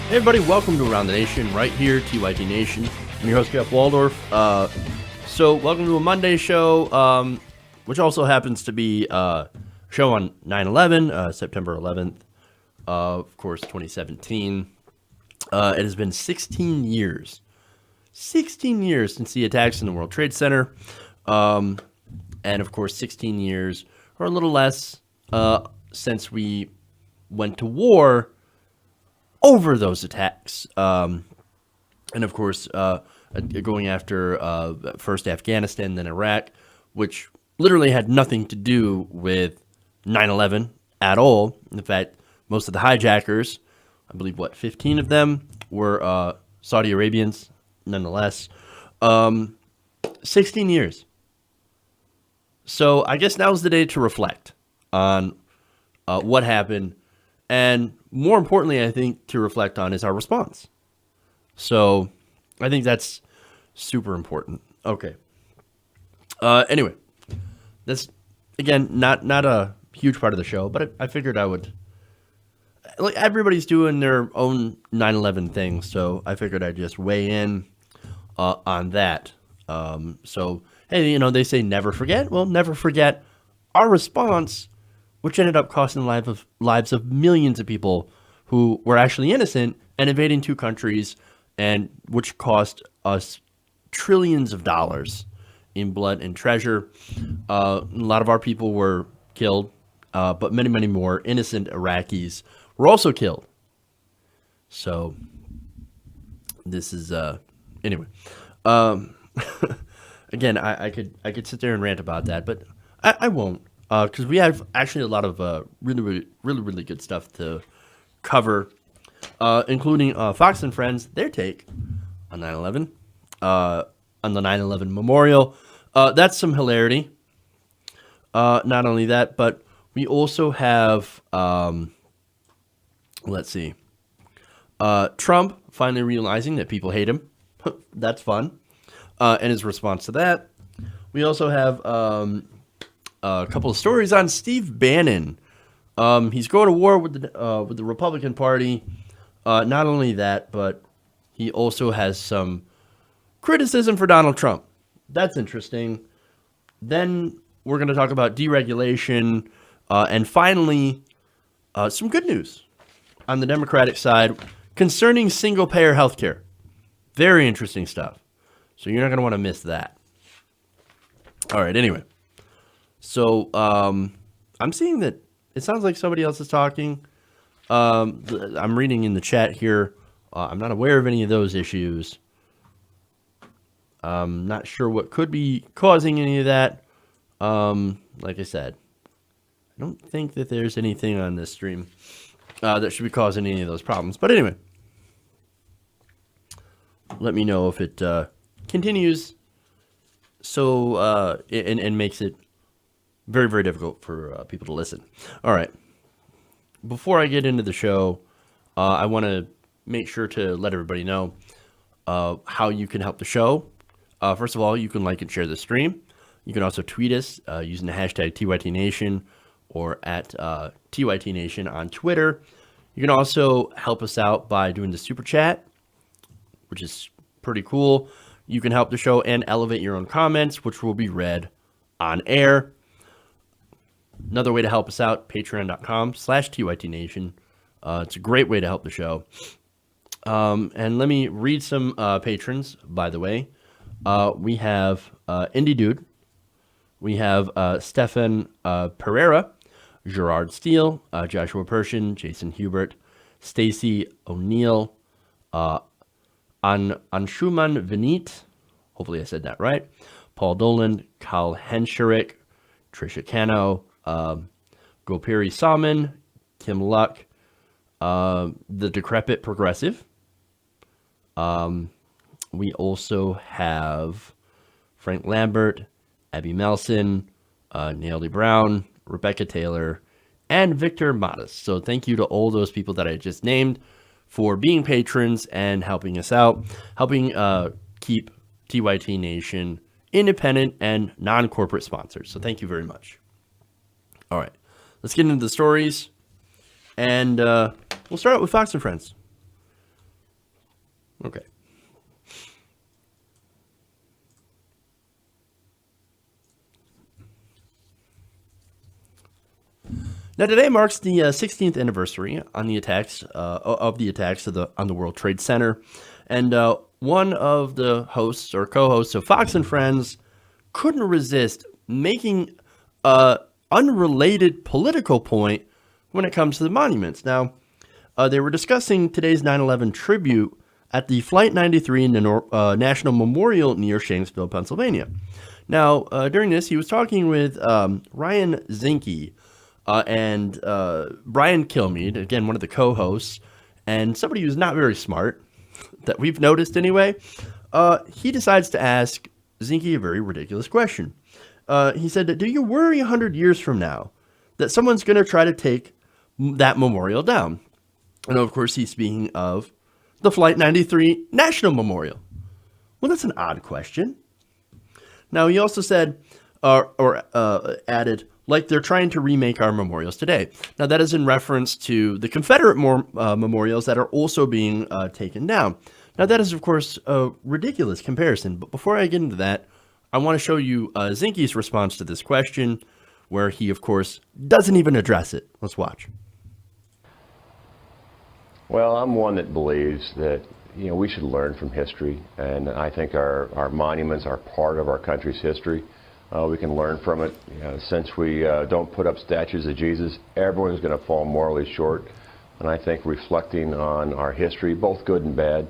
Hey everybody, welcome to Around the Nation, right here, TYT Nation. I'm your host, Jeff Waldorf. So welcome to a Monday show, which also happens to be a show on 9/11, September 11th, of course, 2017. It has been 16 years since the attacks in the World Trade Center, and of course, 16 years, or a little less, since we went to war over those attacks. And of course, going after first Afghanistan, then Iraq, which literally had nothing to do with 9/11 at all. In fact, most of the hijackers, I believe, 15 of them were Saudi Arabians, nonetheless. 16 years. So I guess now's the day to reflect on what happened. And more importantly, I think to reflect on is our response. So I think that's super important. Okay. Anyway, that's, again, not a huge part of the show, but I figured I would. Like, everybody's doing their own 9/11 thing, so I figured I'd just weigh in on that. So, hey, they say never forget. Well, never forget our response, which ended up costing the lives of millions of people who were actually innocent and invading two countries, and which cost us trillions of dollars in blood and treasure. A lot of our people were killed, but many, many more innocent Iraqis were also killed. So this is anyway. Again, I could sit there and rant about that, but I won't. Because we have actually a lot of really good stuff to cover, including Fox and Friends, their take on 9/11, on the 9/11 memorial. That's some hilarity. Not only that, but we also have, let's see, Trump finally realizing that people hate him. That's fun. And his response to that. We also have a couple of stories on Steve Bannon. He's going to war with the Republican Party. Not only that, but he also has some criticism for Donald Trump. That's interesting. Then we're going to talk about deregulation, and finally, some good news on the Democratic side concerning single-payer healthcare. Very interesting stuff. So you're not going to want to miss that. All right. Anyway. So I'm seeing that it sounds like somebody else is talking. I'm reading in the chat here. I'm not aware of any of those issues. I'm not sure what could be causing any of that. Like I said, I don't think that there's anything on this stream that should be causing any of those problems. But anyway, let me know if it continues so and makes it very, very difficult for people to listen. All right. Before I get into the show, I want to make sure to let everybody know how you can help the show. First of all, you can like and share the stream. You can also tweet us using the hashtag TYTNation or at TYTNation on Twitter. You can also help us out by doing the super chat, which is pretty cool. You can help the show and elevate your own comments, which will be read on air. Another way to help us out, patreon.com/TYTNation. It's a great way to help the show. And let me read some patrons, by the way. We have Indie Dude. We have Stefan Pereira, Gerard Steele, Joshua Pershin, Jason Hubert, Stacy O'Neill, Anshuman Vinit, hopefully I said that right, Paul Dolan, Kyle Hensherich, Trisha Cano, Gopiri Salmon, Kim Luck, The Decrepit Progressive. We also have Frank Lambert, Abby Melson, Naomi Brown, Rebecca Taylor, and Victor Modest. So thank you to all those people that I just named for being patrons and helping us out, helping keep TYT Nation independent and non-corporate sponsors. So thank you very much. All right, let's get into the stories. And we'll start out with Fox and Friends. Okay. Now today marks the 16th anniversary on the attacks on the World Trade Center, and one of the hosts or co-hosts of Fox and Friends couldn't resist making a unrelated political point when it comes to the monuments. Now, they were discussing today's 9/11 tribute at the Flight 93 in the National Memorial near Shanksville, Pennsylvania. Now, during this, he was talking with Ryan Zinke and Brian Kilmeade, again, one of the co-hosts, and somebody who's not very smart, that we've noticed anyway. He decides to ask Zinke a very ridiculous question. He said, do you worry 100 years from now that someone's going to try to take that memorial down? And of course, he's speaking of the Flight 93 National Memorial. Well, that's an odd question. Now, he also said, added, like they're trying to remake our memorials today. Now, that is in reference to the Confederate memorials that are also being taken down. Now, that is, of course, a ridiculous comparison. But before I get into that, I want to show you Zinke's response to this question, where he, of course, doesn't even address it. Let's watch. Well, I'm one that believes that we should learn from history, and I think our monuments are part of our country's history. We can learn from it. Since we don't put up statues of Jesus, everyone's going to fall morally short. And I think reflecting on our history, both good and bad,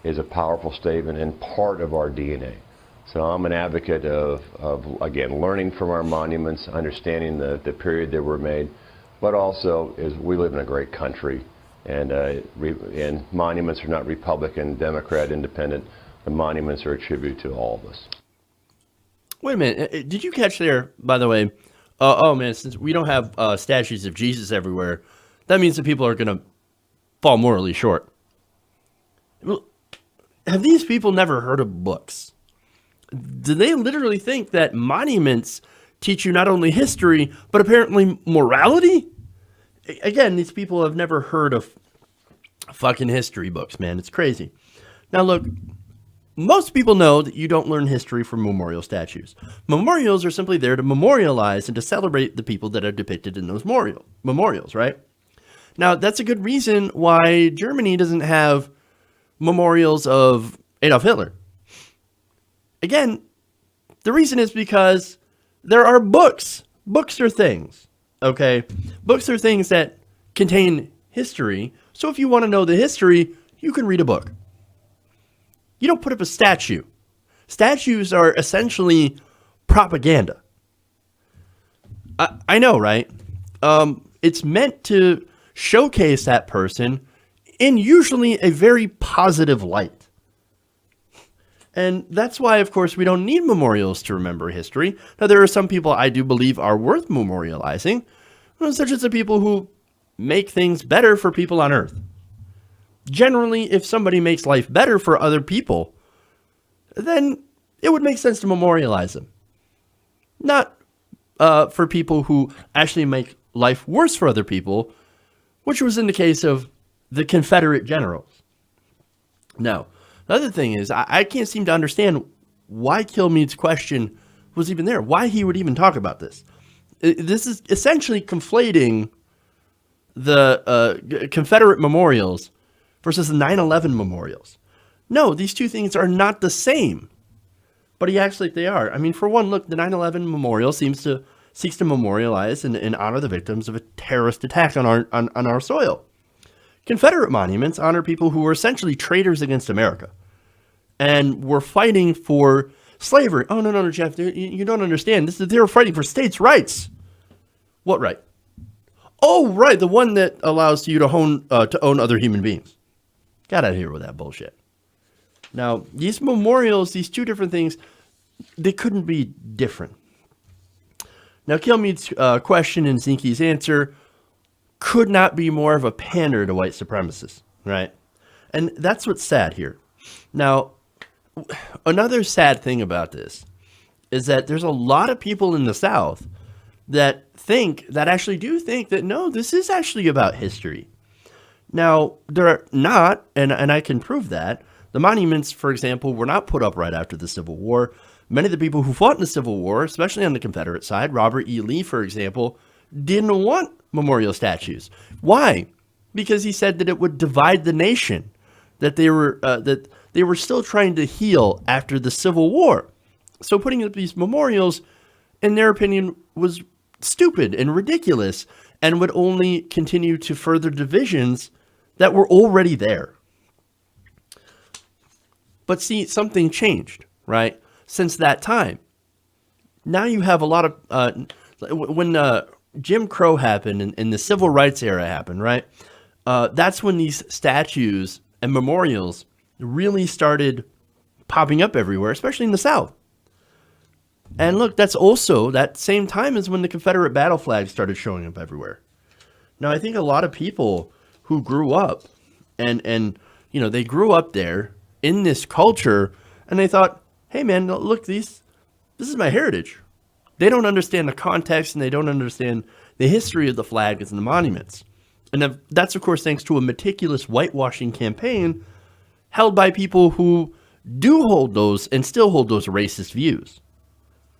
is a powerful statement and part of our DNA. So I'm an advocate of again, learning from our monuments, understanding the period they were made, but also is we live in a great country. And monuments are not Republican, Democrat, Independent. The monuments are a tribute to all of us. Wait a minute. Did you catch there, by the way? Oh, man, since we don't have statues of Jesus everywhere, that means that people are going to fall morally short. Well, have these people never heard of books? Do they literally think that monuments teach you not only history, but apparently morality? Again, these people have never heard of fucking history books, man. It's crazy. Now, look, most people know that you don't learn history from memorial statues. Memorials are simply there to memorialize and to celebrate the people that are depicted in those memorials, right? Now, that's a good reason why Germany doesn't have memorials of Adolf Hitler. Again, the reason is because there are books. Books are things. Okay, books are things that contain history. So if you want to know the history, you can read a book. You don't put up a statue. Statues are essentially propaganda. I know, right? It's meant to showcase that person in usually a very positive light. And that's why, of course, we don't need memorials to remember history. Now, there are some people I do believe are worth memorializing, such as the people who make things better for people on Earth. Generally, if somebody makes life better for other people, then it would make sense to memorialize them. Not for people who actually make life worse for other people, which was in the case of the Confederate generals. Now, the other thing is, I can't seem to understand why Kilmeade's question was even there, why he would even talk about this. This is essentially conflating the Confederate memorials versus the 9/11 memorials. No, these two things are not the same, but he acts like they are. I mean, for one, look, the 9/11 memorial seeks to memorialize and honor the victims of a terrorist attack on our soil. Confederate monuments honor people who were essentially traitors against America and were fighting for slavery. Oh, no, Jeff, you don't understand. They were fighting for states' rights. What right? Oh, right, the one that allows you to own other human beings. Got out of here with that bullshit. Now, these memorials, these two different things, they couldn't be different. Now, Kilmeade's question and Zinke's answer could not be more of a pander to white supremacists, right? And that's what's sad here. Now, another sad thing about this is that there's a lot of people in the South that actually do think that, no, this is actually about history. Now, they're not, and I can prove that. The monuments, for example, were not put up right after the Civil War. Many of the people who fought in the Civil War, especially on the Confederate side, Robert E. Lee, for example, didn't want memorial statues. Why? Because he said that it would divide the nation, that they were still trying to heal after the Civil War. So putting up these memorials, in their opinion, was stupid and ridiculous and would only continue to further divisions that were already there. But see, something changed, right? Since that time. Now you have a lot of, when Jim Crow happened and the Civil Rights era happened, right? That's when these statues and memorials really started popping up everywhere, especially in the South. And look, that's also that same time as when the Confederate battle flag started showing up everywhere. Now, I think a lot of people who grew up and you know, they grew up there in this culture and they thought, hey man, look, this is my heritage. They don't understand the context and they don't understand the history of the flags and the monuments. And that's, of course, thanks to a meticulous whitewashing campaign held by people who do hold those and still hold those racist views.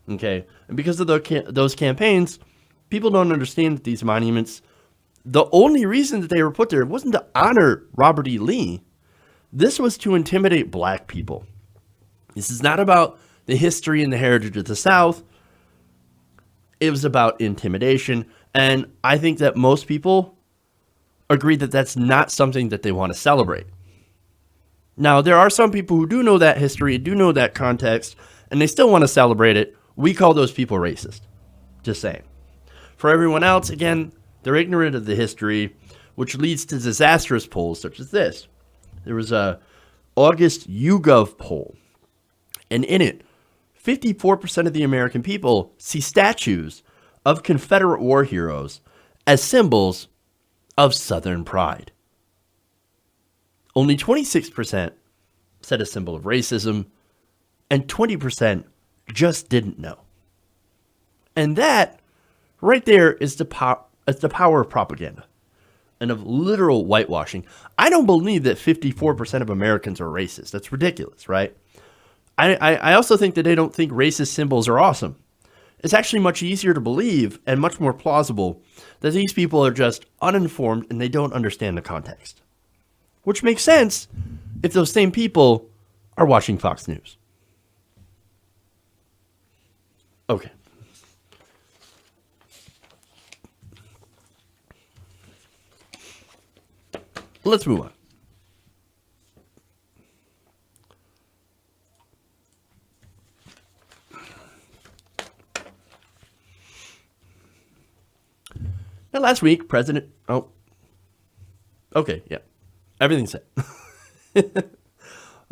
Okay? And because of those campaigns, people don't understand that these monuments, the only reason that they were put there wasn't to honor Robert E. Lee. This was to intimidate black people. This is not about the history and the heritage of the South. It was about intimidation. And I think that most people agree that that's not something that they want to celebrate. Now, there are some people who do know that history, do know that context, and they still want to celebrate it. We call those people racist. Just saying. For everyone else, again, they're ignorant of the history, which leads to disastrous polls such as this. There was a August YouGov poll, and in it, 54% of the American people see statues of Confederate war heroes as symbols of Southern pride. Only 26% said a symbol of racism, and 20% just didn't know. And that, right there, is the power of propaganda and of literal whitewashing. I don't believe that 54% of Americans are racist. That's ridiculous, right? I also think that they don't think racist symbols are awesome. It's actually much easier to believe and much more plausible that these people are just uninformed and they don't understand the context. Which makes sense if those same people are watching Fox News. Okay. Let's move on. Now, last week, President... Oh. Okay, yeah. Everything's set. All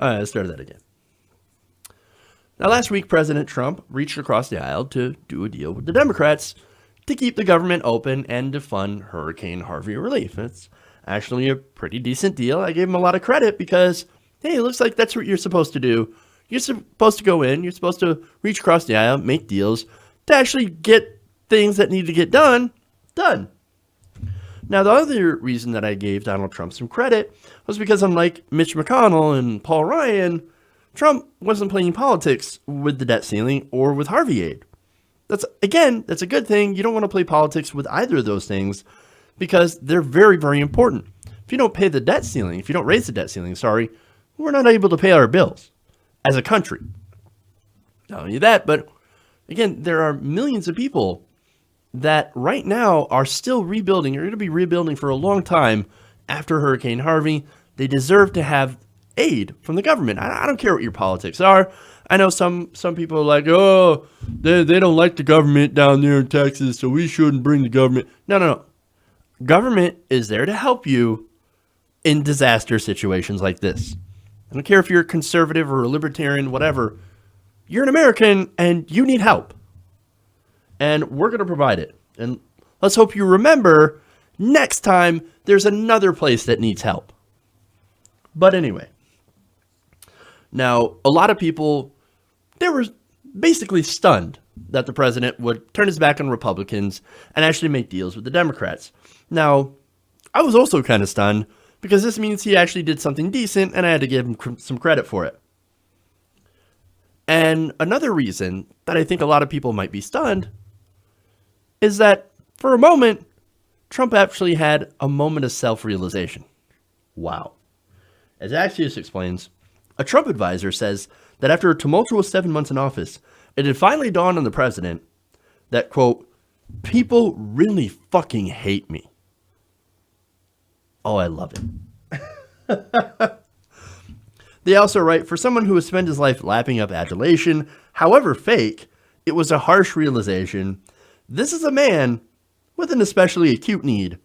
right, let's start that again. Now, last week, President Trump reached across the aisle to do a deal with the Democrats to keep the government open and to fund Hurricane Harvey relief. It's actually a pretty decent deal. I gave him a lot of credit because, hey, it looks like that's what you're supposed to do. You're supposed to go in, you're supposed to reach across the aisle, make deals to actually get things that need to get done. Now, the other reason that I gave Donald Trump some credit was because, unlike Mitch McConnell and Paul Ryan, Trump wasn't playing politics with the debt ceiling or with Harvey aid. That's a good thing. You don't want to play politics with either of those things because they're very, very important. If you don't pay the debt ceiling, if you don't raise the debt ceiling, we're not able to pay our bills as a country. Not only that, but again, there are millions of people that right now are still rebuilding, are going to be rebuilding for a long time after Hurricane Harvey. They deserve to have aid from the government. I don't care what your politics are. I know some people are like, oh, they don't like the government down there in Texas, so we shouldn't bring the government. No. Government is there to help you in disaster situations like this. I don't care if you're a conservative or a libertarian, whatever. You're an American and you need help. And we're going to provide it. And let's hope you remember next time there's another place that needs help. But anyway. Now, a lot of people, they were basically stunned that the president would turn his back on Republicans and actually make deals with the Democrats. Now, I was also kind of stunned because this means he actually did something decent and I had to give him some credit for it. And another reason that I think a lot of people might be stunned is that for a moment, Trump actually had a moment of self-realization. Wow. As Axios explains, a Trump advisor says that after a tumultuous 7 months in office, it had finally dawned on the president that, quote, people really fucking hate me. Oh, I love it. They also write, for someone who has spent his life lapping up adulation, however fake, it was a harsh realization. This is a man with an especially acute need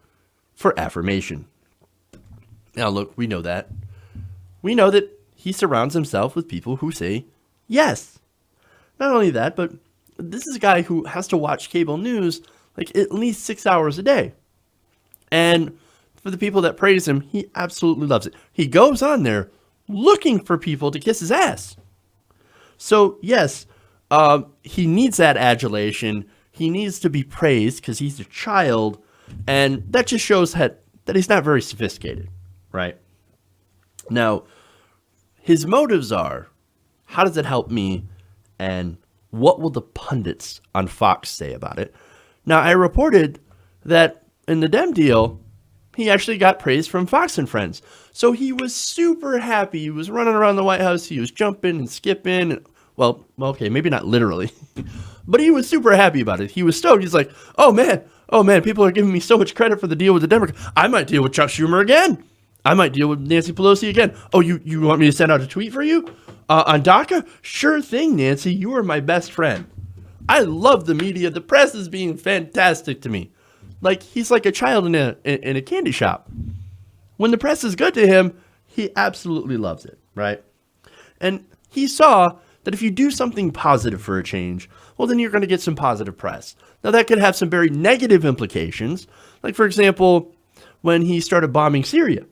for affirmation. Now, look, we know that. We know that he surrounds himself with people who say yes. Not only that, but this is a guy who has to watch cable news like at least 6 hours a day. And for the people that praise him, he absolutely loves it. He goes on there looking for people to kiss his ass. So, yes, he needs that adulation. He needs to be praised because he's a child. And that just shows that he's not very sophisticated, right? Now, his motives are, how does it help me? And what will the pundits on Fox say about it? Now, I reported that in the Dem deal, he actually got praise from Fox and Friends. So he was super happy. He was running around the White House. He was jumping and skipping. Well, okay, maybe not literally. But he was super happy about it. He was stoked. He's like, oh man, people are giving me so much credit for the deal with the Democrats. I might deal with Chuck Schumer again. I might deal with Nancy Pelosi again. Oh, you want me to send out a tweet for you? On DACA? Sure thing, Nancy. You are my best friend. I love the media. The press is being fantastic to me. Like, he's like a child in a candy shop. When the press is good to him, he absolutely loves it, right? And he saw that if you do something positive for a change, well, then you're going to get some positive press. Now, that could have some very negative implications. Like, for example, when he started bombing Syria.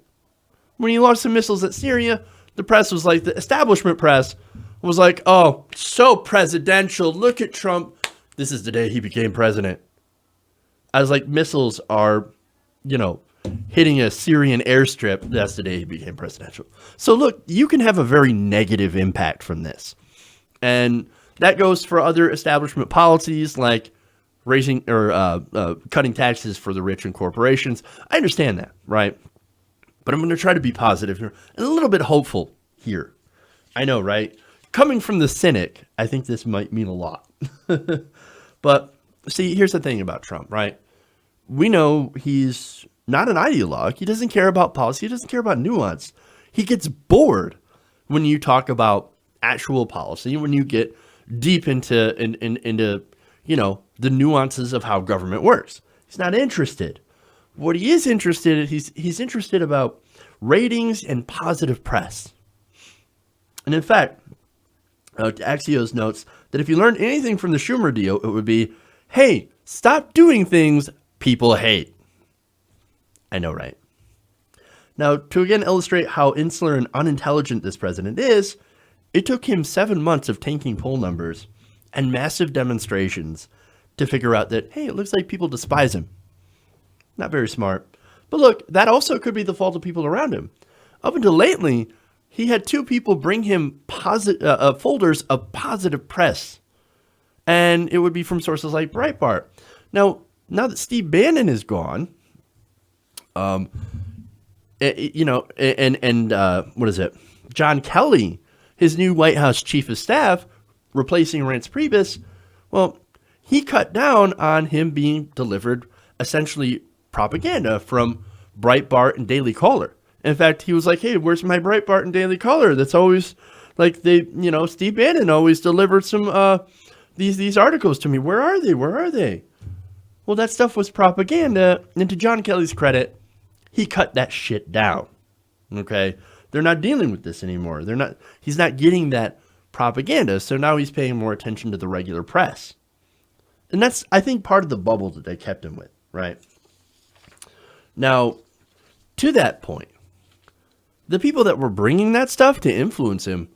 When he launched some missiles at Syria, the press was like, the establishment press was like, oh, so presidential. Look at Trump. This is the day he became president. As like missiles are, hitting a Syrian airstrip, that's the day he became presidential. So look, you can have a very negative impact from this. And that goes for other establishment policies like raising or cutting taxes for the rich and corporations. I understand that, right? But I'm going to try to be positive here and a little bit hopeful here. I know, right? Coming from the cynic, I think this might mean a lot. But see, here's the thing about Trump, right? We know he's not an ideologue. He doesn't care about policy. He doesn't care about nuance. He gets bored when you talk about actual policy, when you get deep into the nuances of how government works. He's not interested. What he is interested in, he's interested about ratings and positive press. And in fact, Axios notes that if you learned anything from the Schumer deal, it would be, hey, stop doing things people hate. I know, right? Now, to again illustrate how insular and unintelligent this president is, it took him 7 months of tanking poll numbers and massive demonstrations to figure out that, hey, it looks like people despise him. Not very smart. But look, that also could be the fault of people around him. Up until lately, he had 2 people bring him folders of positive press. And it would be from sources like Breitbart. Now that Steve Bannon is gone, what is it? John Kelly, his new White House chief of staff, replacing Reince Priebus, well, he cut down on him being delivered essentially propaganda from Breitbart and Daily Caller. In fact, he was like, hey, where's my Breitbart and Daily Caller? That's always like Steve Bannon always delivered some these articles to me. Where are they? Well, that stuff was propaganda. And to John Kelly's credit, he cut that shit down. Okay. They're not dealing with this anymore. He's not getting that propaganda. So now he's paying more attention to the regular press. And that's, I think, part of the bubble that they kept him with, right? Now, to that point, the people that were bringing that stuff to influence him,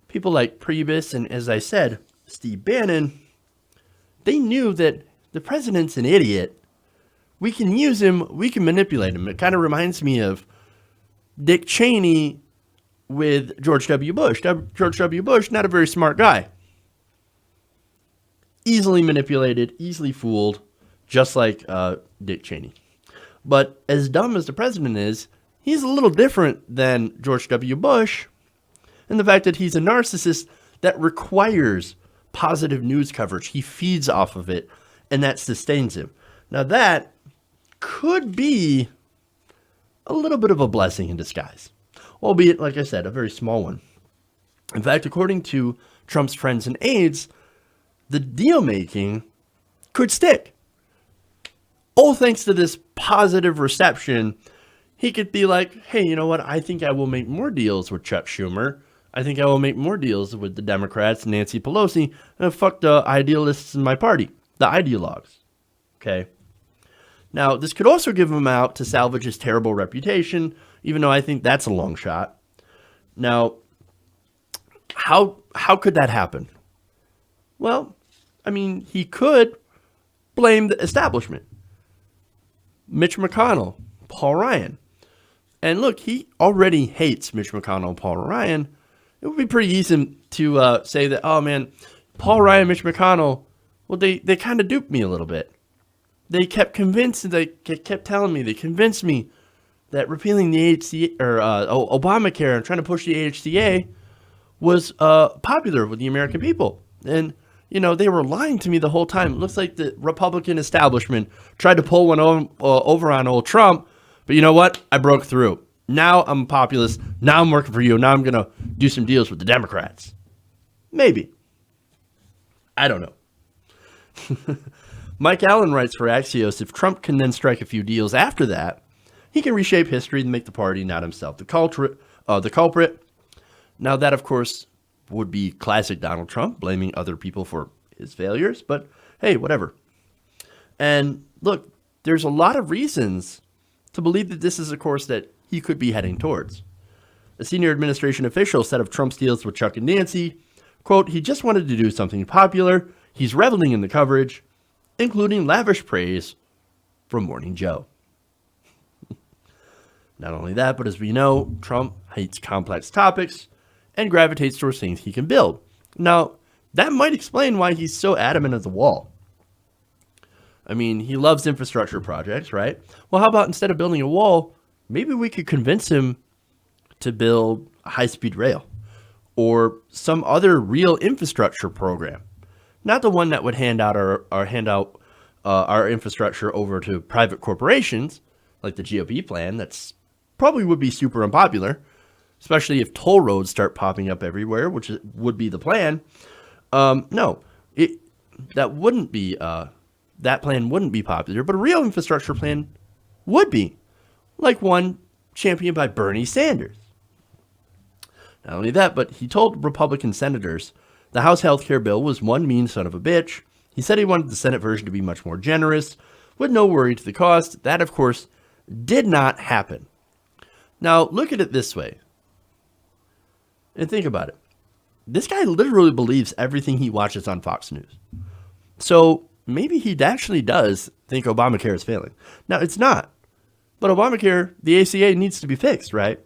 people like Priebus and, as I said, Steve Bannon, they knew that the president's an idiot, we can use him, we can manipulate him. It kind of reminds me of Dick Cheney with George W. Bush. George W. Bush, not a very smart guy. Easily manipulated, easily fooled, just like Dick Cheney. But as dumb as the president is, he's a little different than George W. Bush in the fact that he's a narcissist that requires positive news coverage. He feeds off of it, and that sustains him. Now that could be a little bit of a blessing in disguise, albeit, like I said, a very small one. In fact, according to Trump's friends and aides, the deal making could stick. All thanks to this positive reception, he could be like, hey, you know what? I think I will make more deals with Chuck Schumer. I think I will make more deals with the Democrats, Nancy Pelosi, and fuck the idealists in my party, the ideologues. Okay. Now, this could also give him out to salvage his terrible reputation, even though I think that's a long shot. Now, how could that happen? Well, I mean, he could blame the establishment. Mitch McConnell, Paul Ryan. And look, he already hates Mitch McConnell and Paul Ryan. It would be pretty easy to say that, oh man, Paul Ryan, Mitch McConnell, well, they kind of duped me a little bit. They kept telling me, they convinced me that repealing the AHCA, or Obamacare and trying to push the AHCA was popular with the American people. And, you know, they were lying to me the whole time. It looks like the Republican establishment tried to pull one over on old Trump. But you know what? I broke through. Now I'm a populist. Now I'm working for you. Now I'm going to do some deals with the Democrats. Maybe. I don't know. Mike Allen writes for Axios, if Trump can then strike a few deals after that, he can reshape history and make the party, not himself, the culprit. Now that, of course, would be classic Donald Trump, blaming other people for his failures. But hey, whatever. And look, there's a lot of reasons to believe that this is a course that he could be heading towards. A senior administration official said of Trump's deals with Chuck and Nancy, quote, he just wanted to do something popular. He's reveling in the coverage, including lavish praise from Morning Joe. Not only that, but as we know, Trump hates complex topics and gravitates towards things he can build. Now, that might explain why he's so adamant at the wall. I mean, he loves infrastructure projects, right? Well, how about instead of building a wall, maybe we could convince him to build a high-speed rail or some other real infrastructure program. Not the one that would hand out our infrastructure over to private corporations, like the GOP plan. That's probably would be super unpopular, especially if toll roads start popping up everywhere, which would be the plan. That plan wouldn't be popular, but a real infrastructure plan would be, like one championed by Bernie Sanders. Not only that, but he told Republican senators the House health care bill was one mean son of a bitch. He said he wanted the Senate version to be much more generous, with no worry to the cost. That, of course, did not happen. Now, look at it this way. And think about it. This guy literally believes everything he watches on Fox News. So maybe he actually does think Obamacare is failing. Now, it's not. But Obamacare, the ACA needs to be fixed, right?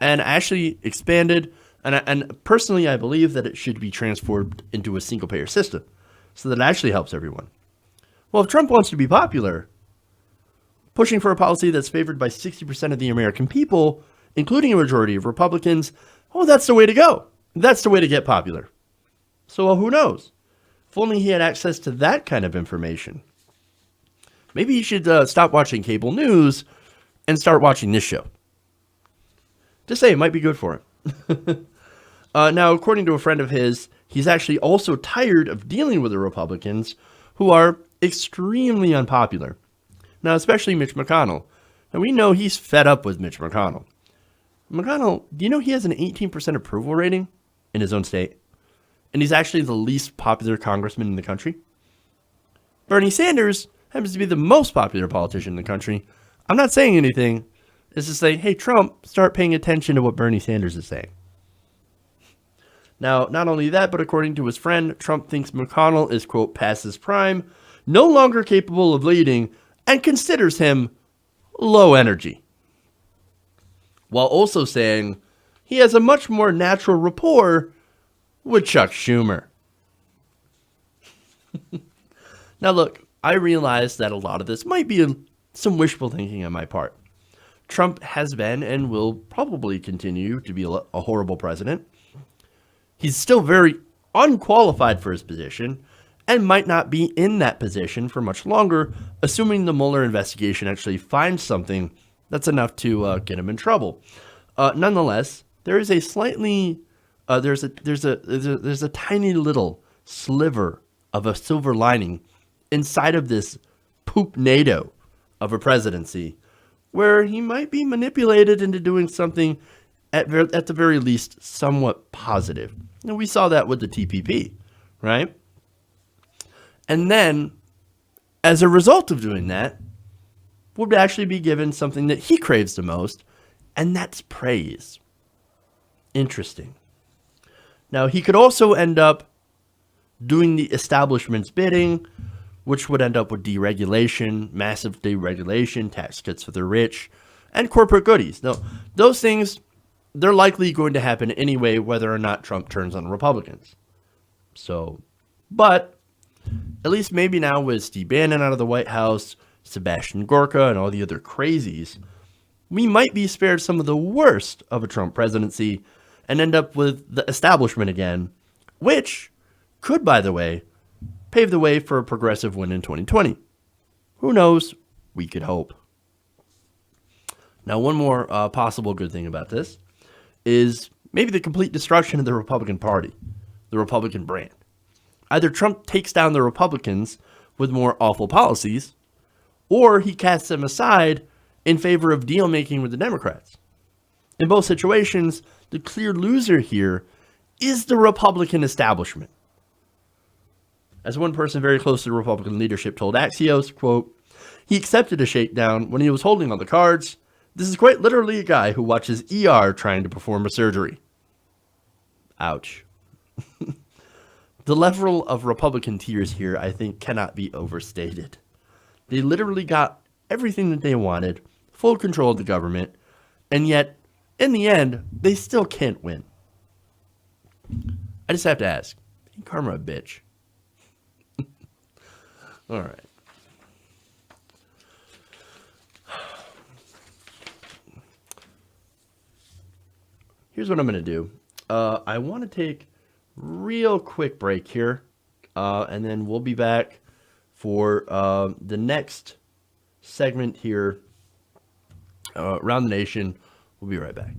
And actually expanded. And personally, I believe that it should be transformed into a single-payer system so that it actually helps everyone. Well, if Trump wants to be popular, pushing for a policy that's favored by 60% of the American people, including a majority of Republicans, oh, that's the way to go. That's the way to get popular. So, well, who knows? If only he had access to that kind of information. Maybe he should stop watching cable news and start watching this show. Just say it might be good for him. Now, according to a friend of his, he's actually also tired of dealing with the Republicans who are extremely unpopular. Now, especially Mitch McConnell. And we know he's fed up with Mitch McConnell. McConnell, do you know he has an 18% approval rating in his own state? And he's actually the least popular congressman in the country. Bernie Sanders happens to be the most popular politician in the country. I'm not saying anything. It's to say, hey, Trump, start paying attention to what Bernie Sanders is saying. Now, not only that, but according to his friend, Trump thinks McConnell is, quote, past his prime, no longer capable of leading, and considers him low energy, while also saying he has a much more natural rapport with Chuck Schumer. Now look, I realize that a lot of this might be some wishful thinking on my part. Trump has been and will probably continue to be a horrible president. He's still very unqualified for his position and might not be in that position for much longer, assuming the Mueller investigation actually finds something that's enough to get him in trouble. Nonetheless, there is a slightly there's a tiny little sliver of a silver lining inside of this poop-nado of a presidency, where he might be manipulated into doing something at the very least somewhat positive. And we saw that with the TPP, right? And then, as a result of doing that, would actually be given something that he craves the most, and that's praise. Interesting. Now, he could also end up doing the establishment's bidding, which would end up with deregulation, massive deregulation, tax cuts for the rich, and corporate goodies. Now, those things, they're likely going to happen anyway, whether or not Trump turns on Republicans. So, but at least maybe now with Steve Bannon out of the White House, Sebastian Gorka, and all the other crazies, we might be spared some of the worst of a Trump presidency and end up with the establishment again, which could, by the way, pave the way for a progressive win in 2020. Who knows? We could hope. Now, one more possible good thing about this is maybe the complete destruction of the Republican Party, the Republican brand. Either Trump takes down the Republicans with more awful policies, or he casts them aside in favor of deal-making with the Democrats. In both situations, the clear loser here is the Republican establishment. As one person very close to the Republican leadership told Axios, quote, he accepted a shakedown when he was holding all the cards. This is quite literally a guy who watches ER trying to perform a surgery. Ouch. The level of Republican tears here, I think, cannot be overstated. They literally got everything that they wanted, full control of the government, and yet, in the end, they still can't win. I just have to ask, ain't karma a bitch? All right. Here's what I'm going to do. I want to take a real quick break here, and then we'll be back for the next segment here around the nation. We'll be right back.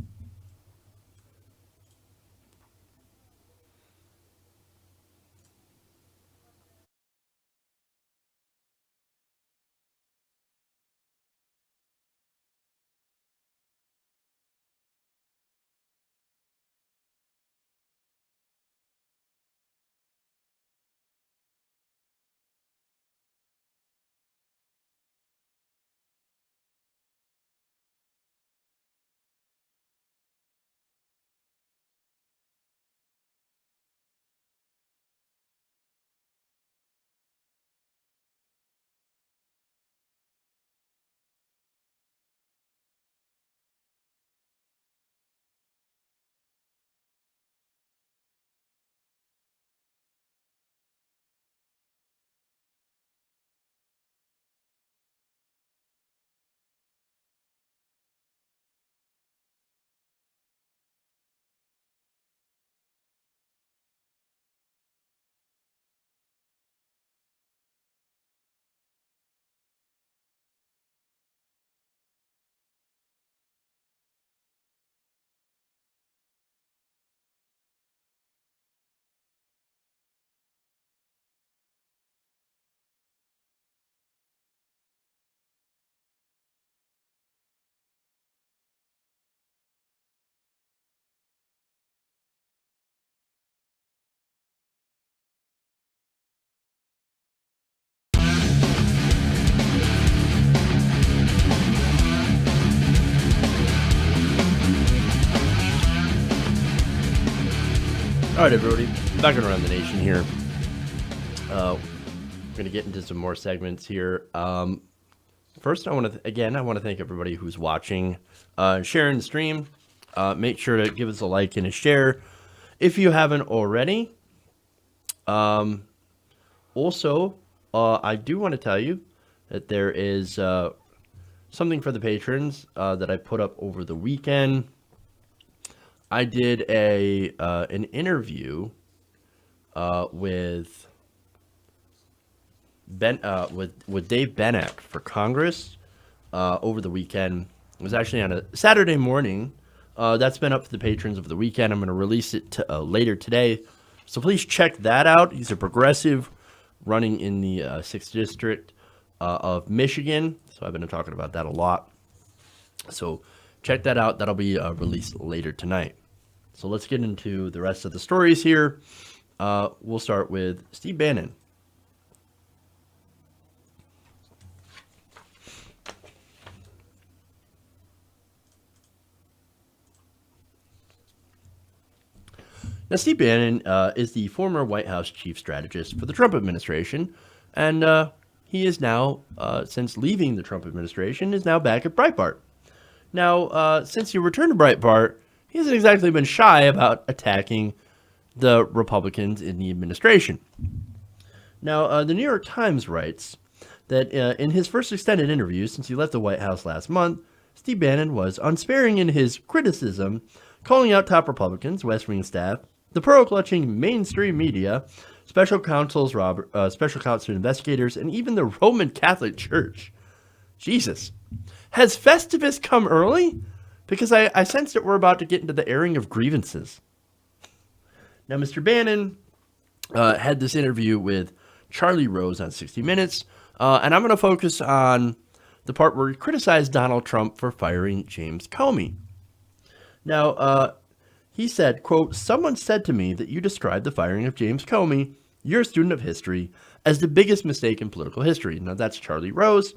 All right, everybody, back around the nation here. We're going to get into some more segments here. First, I want to thank everybody who's watching, sharing the stream. Make sure to give us a like and a share if you haven't already. Also, I do want to tell you that there is something for the patrons that I put up over the weekend. I did an interview with Dave Bennett for Congress over the weekend. It was actually on a Saturday morning. That's been up for the patrons over the weekend. I'm going to release it later today, so please check that out. He's a progressive running in the 6th District of Michigan, so I've been talking about that a lot. So check that out. That'll be released later tonight. So let's get into the rest of the stories here. We'll start with Steve Bannon. Now, Steve Bannon is the former White House chief strategist for the Trump administration, and he is now, since leaving the Trump administration, is now back at Breitbart. Now, since he returned to Breitbart, he hasn't exactly been shy about attacking the Republicans in the administration. Now, the New York Times writes that in his first extended interview since he left the White House last month, Steve Bannon was unsparing in his criticism, calling out top Republicans, West Wing staff, the pearl-clutching mainstream media, special counsel investigators, and even the Roman Catholic Church. Jesus. Has Festivus come early? Because I sense that we're about to get into the airing of grievances. Now, Mr. Bannon had this interview with Charlie Rose on 60 Minutes, and I'm going to focus on the part where he criticized Donald Trump for firing James Comey. Now, he said, quote, "Someone said to me that you described the firing of James Comey, you're a student of history, as the biggest mistake in political history." Now, that's Charlie Rose.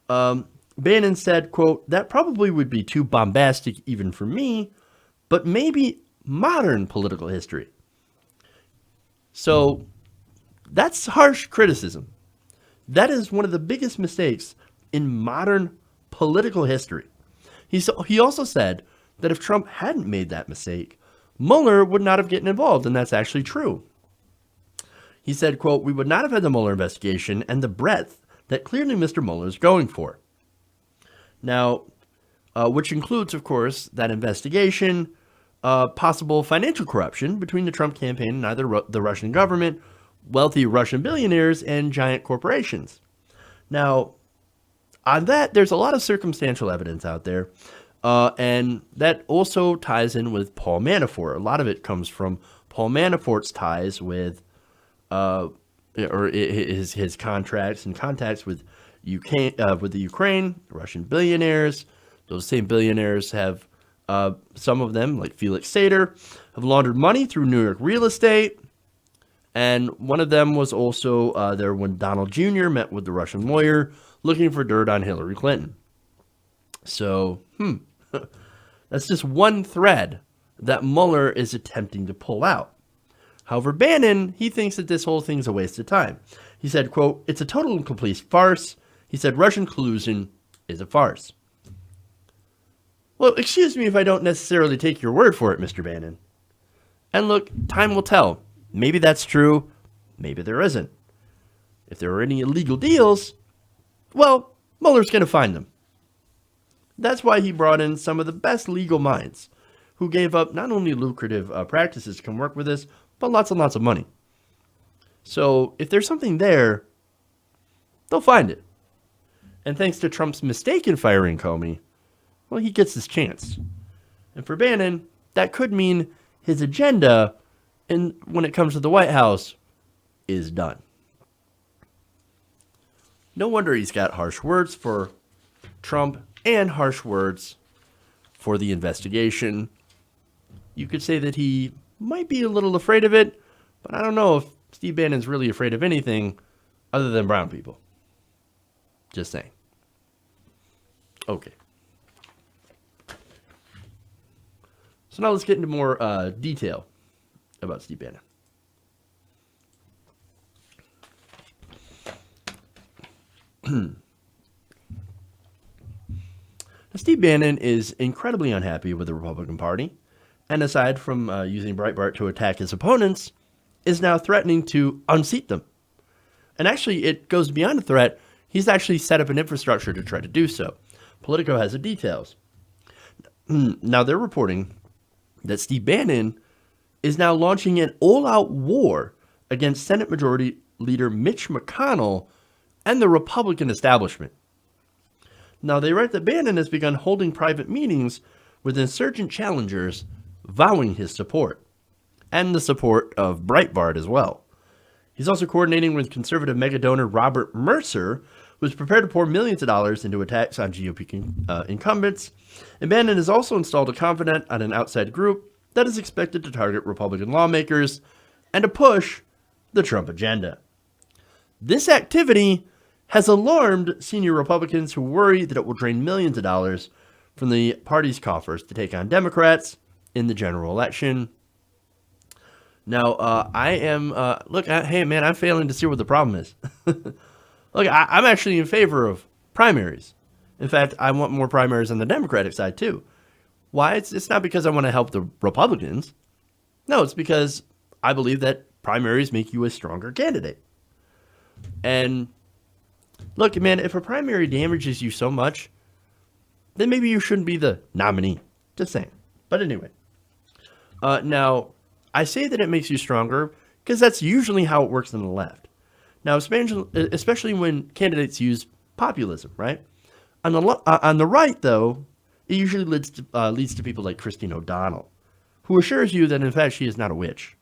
Bannon said, quote, "That probably would be too bombastic even for me, but maybe modern political history." So that's harsh criticism. That is one of the biggest mistakes in modern political history. He also said that if Trump hadn't made that mistake, Mueller would not have gotten involved, and that's actually true. He said, quote, "We would not have had the Mueller investigation and the breadth that clearly Mr. Mueller is going for." Now, which includes, of course, that investigation, possible financial corruption between the Trump campaign and either the Russian government, wealthy Russian billionaires, and giant corporations. Now, on that, there's a lot of circumstantial evidence out there. And that also ties in with Paul Manafort. A lot of it comes from Paul Manafort's ties with, or his contracts and contacts with the Ukraine, Russian billionaires. Those same billionaires have, some of them, like Felix Sater, have laundered money through New York real estate. And one of them was also there when Donald Jr. met with the Russian lawyer looking for dirt on Hillary Clinton. So, that's just one thread that Mueller is attempting to pull out. However, Bannon, he thinks that this whole thing's a waste of time. He said, quote, "It's a total and complete farce." He said, "Russian collusion is a farce." Well, excuse me if I don't necessarily take your word for it, Mr. Bannon. And look, time will tell. Maybe that's true. Maybe there isn't. If there are any illegal deals, well, Mueller's going to find them. That's why he brought in some of the best legal minds who gave up not only lucrative practices to come work with us, but lots and lots of money. So if there's something there, they'll find it. And thanks to Trump's mistake in firing Comey, well, he gets his chance. And for Bannon, that could mean his agenda, and when it comes to the White House, is done. No wonder he's got harsh words for Trump and harsh words for the investigation. You could say that he might be a little afraid of it, but I don't know if Steve Bannon's really afraid of anything other than brown people. Just saying. Okay. So now let's get into more detail about Steve Bannon. Steve Bannon is incredibly unhappy with the Republican Party, and aside from using Breitbart to attack his opponents, is now threatening to unseat them. And actually, it goes beyond a threat. He's actually set up an infrastructure to try to do so. Politico has the details. Now, they're reporting that Steve Bannon is now launching an all-out war against Senate Majority Leader Mitch McConnell and the Republican establishment. Now, they write that Bannon has begun holding private meetings with insurgent challengers, vowing his support, and the support of Breitbart as well. He's also coordinating with conservative mega donor Robert Mercer, who is prepared to pour millions of dollars into attacks on GOP incumbents. And Bannon has also installed a confidant on an outside group that is expected to target Republican lawmakers and to push the Trump agenda. This activity has alarmed senior Republicans who worry that it will drain millions of dollars from the party's coffers to take on Democrats in the general election. Now, hey man, I'm failing to see what the problem is. Look, I'm actually in favor of primaries. In fact, I want more primaries on the Democratic side too. Why? It's not because I want to help the Republicans. No, it's because I believe that primaries make you a stronger candidate. And look, man, if a primary damages you so much, then maybe you shouldn't be the nominee. Just saying. But anyway. Now, I say that it makes you stronger because that's usually how it works on the left. Now, especially when candidates use populism, right? On the right, though, it usually leads to people like Christine O'Donnell, who assures you that, in fact, she is not a witch.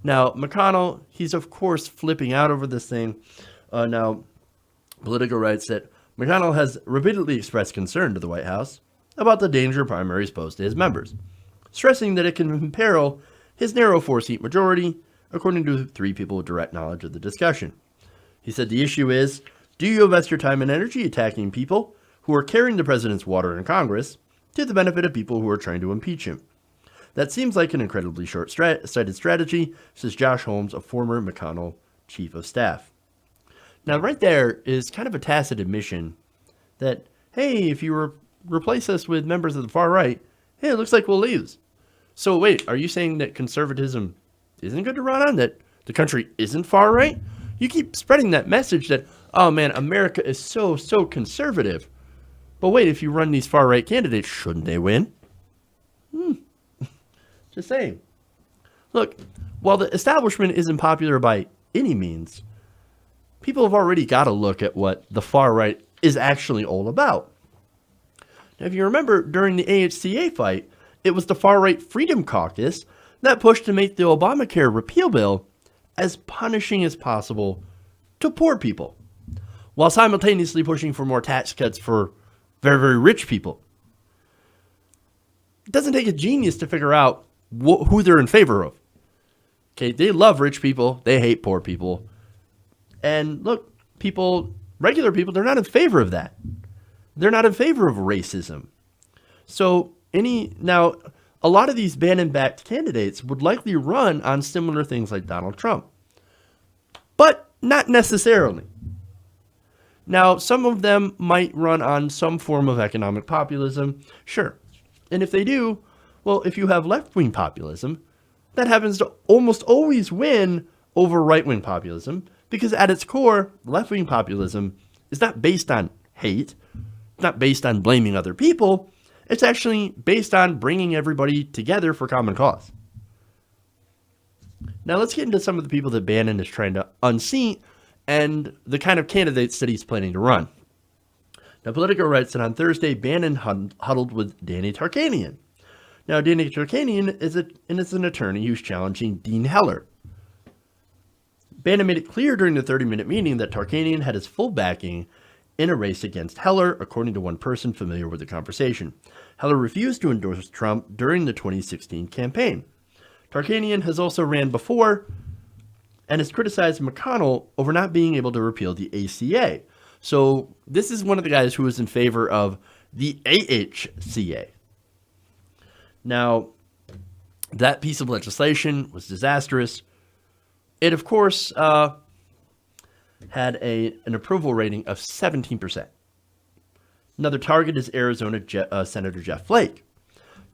Now, McConnell, he's, of course, flipping out over this thing. Now, Politico writes that McConnell has repeatedly expressed concern to the White House about the danger primaries pose to his members, stressing that it can imperil his narrow 4-seat majority, according to 3 people with direct knowledge of the discussion. He said the issue is, do you invest your time and energy attacking people who are carrying the president's water in Congress to the benefit of people who are trying to impeach him? That seems like an incredibly short-sighted strategy, says Josh Holmes, a former McConnell chief of staff. Now, right there is kind of a tacit admission that, hey, if you replace us with members of the far right, hey, it looks like we'll lose. So wait, are you saying that conservatism isn't good to run on, that the country isn't far right? You keep spreading that message that, oh man, America is so conservative. But wait, if you run these far right candidates, shouldn't they win? Just saying. Look, while the establishment isn't popular by any means, people have already got to look at what the far right is actually all about. Now, if you remember, during the AHCA fight, it was the far-right Freedom Caucus that pushed to make the Obamacare repeal bill as punishing as possible to poor people, while simultaneously pushing for more tax cuts for very, very rich people. It doesn't take a genius to figure out who they're in favor of. Okay, they love rich people, they hate poor people. And look, regular people, they're not in favor of that. They're not in favor of racism. So now, a lot of these Bannon-backed candidates would likely run on similar things like Donald Trump. But not necessarily. Now, some of them might run on some form of economic populism, sure. And if they do, well, if you have left-wing populism, that happens to almost always win over right-wing populism, because at its core, left-wing populism is not based on hate, it's not based on blaming other people, it's actually based on bringing everybody together for common cause. Now let's get into some of the people that Bannon is trying to unseat and the kind of candidates that he's planning to run. Now Politico writes that on Thursday, Bannon huddled with Danny Tarkanian. Now Danny Tarkanian is an attorney who's challenging Dean Heller. Bannon made it clear during the 30-minute meeting that Tarkanian had his full backing in a race against Heller, according to one person familiar with the conversation. Heller refused to endorse Trump during the 2016 campaign. Tarkanian has also ran before and has criticized McConnell over not being able to repeal the ACA. So this is one of the guys who is in favor of the AHCA. Now, that piece of legislation was disastrous. It, of course, had an approval rating of 17%. Another target is Arizona Senator Jeff Flake.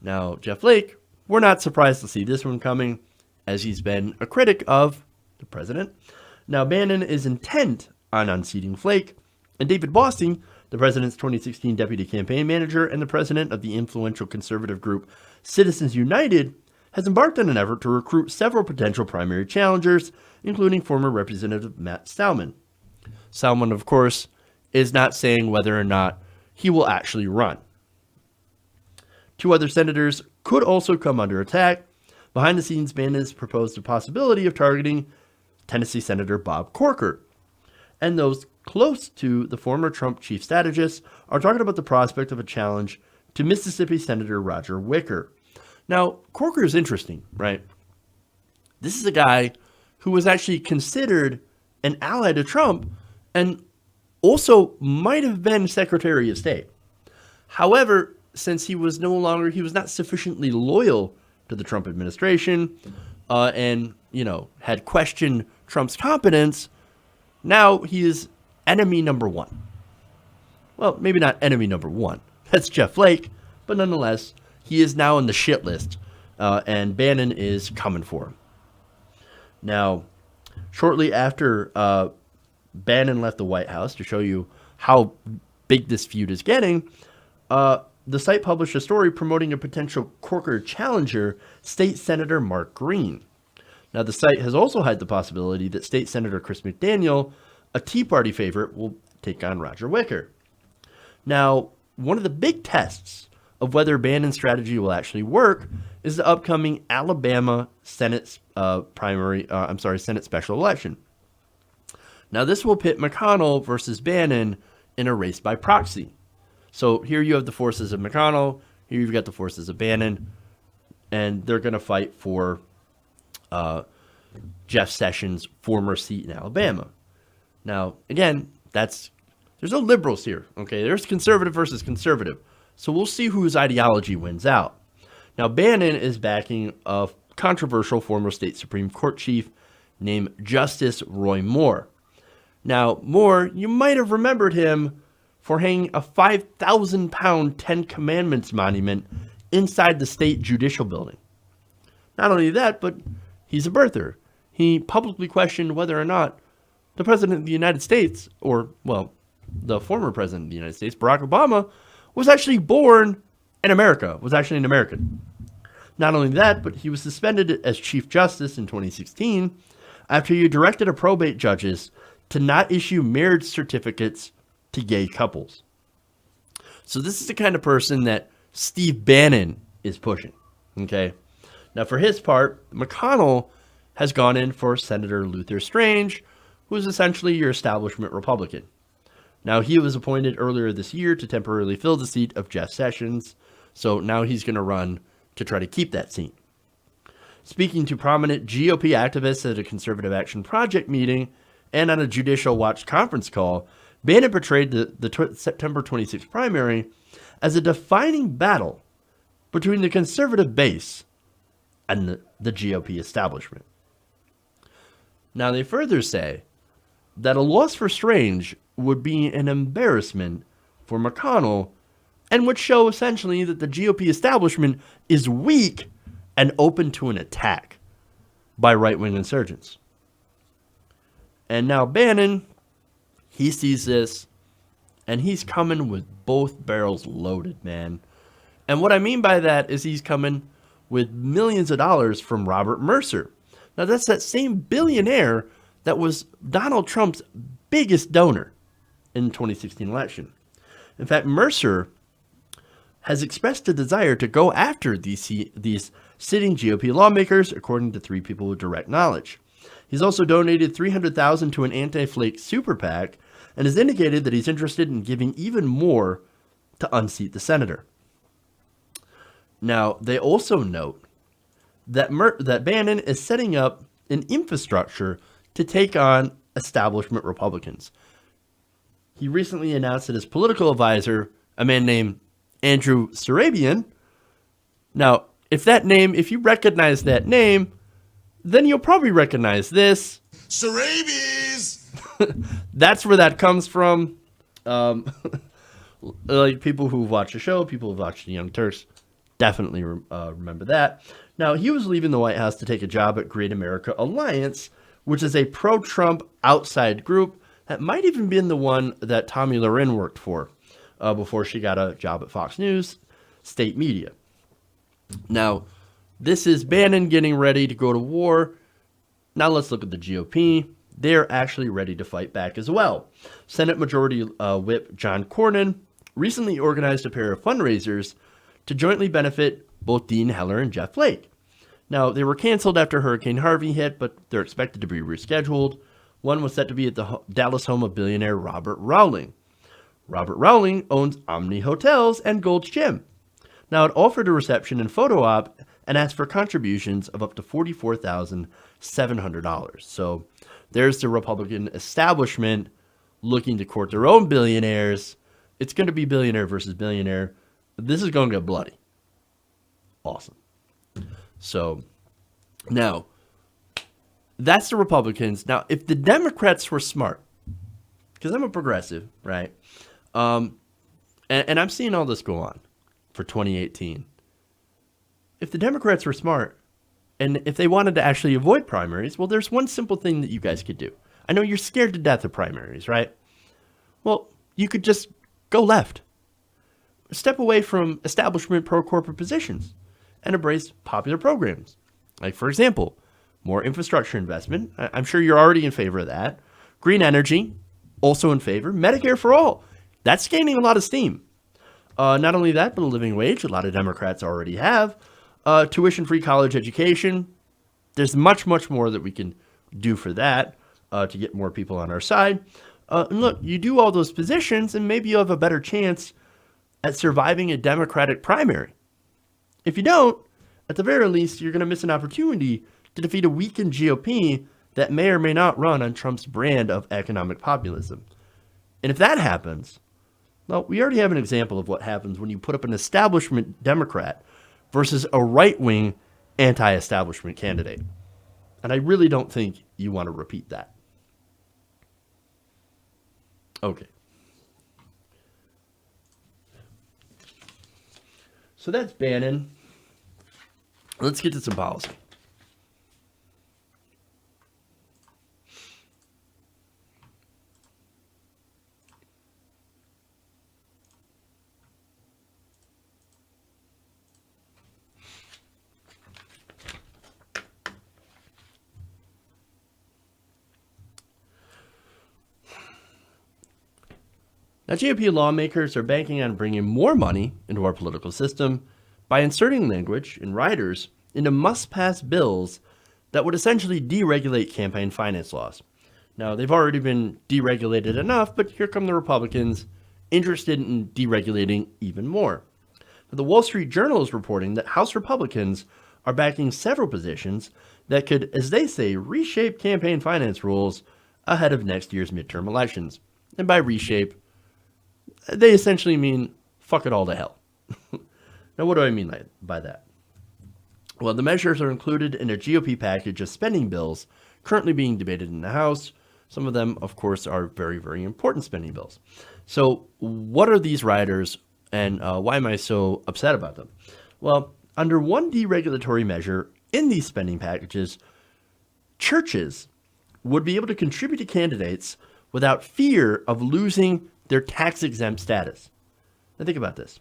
Now, Jeff Flake, we're not surprised to see this one coming, as he's been a critic of the president. Now, Bannon is intent on unseating Flake, and David Bosting, the president's 2016 deputy campaign manager and the president of the influential conservative group Citizens United, has embarked on an effort to recruit several potential primary challengers, including former Representative Matt Salmon. Salmon, of course, is not saying whether or not he will actually run. Two other senators could also come under attack. Behind the scenes, Bannon has proposed the possibility of targeting Tennessee Senator Bob Corker. And those close to the former Trump chief strategist are talking about the prospect of a challenge to Mississippi Senator Roger Wicker. Now, Corker is interesting, right? This is a guy who was actually considered an ally to Trump and also might have been Secretary of State. However, since he was not sufficiently loyal to the Trump administration and, had questioned Trump's competence, now he is enemy number one. Well, maybe not enemy number one. That's Jeff Flake, but nonetheless, he is now on the shit list, and Bannon is coming for him. Now, shortly after Bannon left the White House, to show you how big this feud is getting, the site published a story promoting a potential Corker challenger, State Senator Mark Green. Now, the site has also had the possibility that State Senator Chris McDaniel, a Tea Party favorite, will take on Roger Wicker. Now, one of the big tests of whether Bannon's strategy will actually work is the upcoming Alabama Senate Senate special election. Now, this will pit McConnell versus Bannon in a race by proxy. So here you have the forces of McConnell, here you've got the forces of Bannon, and they're going to fight for Jeff Sessions' former seat in Alabama. Now, again, there's no liberals here, okay? There's conservative versus conservative. So we'll see whose ideology wins out. Now, Bannon is backing a controversial former state Supreme Court chief named Justice Roy Moore. Now, Moore, you might have remembered him for hanging a 5,000-pound Ten Commandments monument inside the state judicial building. Not only that, but he's a birther. He publicly questioned whether or not the President of the United States, the former President of the United States, Barack Obama, was actually born in America, was actually an American. Not only that, but he was suspended as Chief Justice in 2016 after he directed a probate judges to not issue marriage certificates to gay couples. So this is the kind of person that Steve Bannon is pushing, okay? Now, for his part, McConnell has gone in for Senator Luther Strange, who is essentially your establishment Republican. Now, he was appointed earlier this year to temporarily fill the seat of Jeff Sessions, so now he's going to run to try to keep that seat. Speaking to prominent GOP activists at a Conservative Action Project meeting and on a Judicial Watch conference call, Bannon portrayed the September 26th primary as a defining battle between the conservative base and the GOP establishment. Now, they further say that a loss for Strange would be an embarrassment for McConnell and would show essentially that the GOP establishment is weak and open to an attack by right-wing insurgents. And now Bannon, he sees this, and he's coming with both barrels loaded, man. And what I mean by that is he's coming with millions of dollars from Robert Mercer. Now, that's that same billionaire that was Donald Trump's biggest donor in the 2016 election. In fact, Mercer has expressed a desire to go after these sitting GOP lawmakers, according to three people with direct knowledge. He's also donated $300,000 to an anti-Flake super PAC and has indicated that he's interested in giving even more to unseat the senator. Now, they also note that Bannon is setting up an infrastructure to take on establishment Republicans. He recently announced that his political advisor, a man named Andrew Sarabian. Now, if you recognize that name, then you'll probably recognize this. Sarabies! That's where that comes from. Like people who've watched the show, people who've watched the Young Turks, definitely remember that. Now, he was leaving the White House to take a job at Great America Alliance, which is a pro-Trump outside group that might even been the one that Tommy Loren worked for before she got a job at Fox News, state media. Now, this is Bannon getting ready to go to war. Now let's look at the GOP. They're actually ready to fight back as well. Senate Majority Whip John Cornyn recently organized a pair of fundraisers to jointly benefit both Dean Heller and Jeff Flake. Now, they were canceled after Hurricane Harvey hit, but they're expected to be rescheduled. One was set to be at the Dallas home of billionaire Robert Rowling. Robert Rowling owns Omni Hotels and Gold's Gym. Now, it offered a reception and photo op and asked for contributions of up to $44,700. So there's the Republican establishment looking to court their own billionaires. It's going to be billionaire versus billionaire. This is going to get bloody. Awesome. So now, that's the Republicans. Now, if the Democrats were smart, because I'm a progressive, right? And I'm seeing all this go on for 2018. If the Democrats were smart, and if they wanted to actually avoid primaries, well, there's one simple thing that you guys could do. I know you're scared to death of primaries, right? Well, you could just go left. Step away from establishment pro-corporate positions and embrace popular programs. Like, for example, more infrastructure investment. I'm sure you're already in favor of that. Green energy, also in favor. Medicare for all. That's gaining a lot of steam. Not only that, but a living wage. A lot of Democrats already have. Tuition-free college education. There's much, much more that we can do for that to get more people on our side. And look, you do all those positions, and maybe you'll have a better chance at surviving a Democratic primary. If you don't, at the very least, you're going to miss an opportunity to defeat a weakened GOP that may or may not run on Trump's brand of economic populism. And if that happens, well, we already have an example of what happens when you put up an establishment Democrat versus a right-wing anti-establishment candidate. And I really don't think you want to repeat that. Okay. So that's Bannon. Let's get to some policy. Now, GOP lawmakers are banking on bringing more money into our political system by inserting language in riders into must-pass bills that would essentially deregulate campaign finance laws. Now, they've already been deregulated enough, but here come the Republicans interested in deregulating even more. Now, the Wall Street Journal is reporting that House Republicans are backing several positions that could, as they say, reshape campaign finance rules ahead of next year's midterm elections. And by reshape, they essentially mean fuck it all to hell. Now, what do I mean by that? Well, the measures are included in a GOP package of spending bills currently being debated in the House. Some of them, of course, are very, very important spending bills. So what are these riders, and why am I so upset about them? Well, under one deregulatory measure in these spending packages, churches would be able to contribute to candidates without fear of losing their tax-exempt status. Now think about this.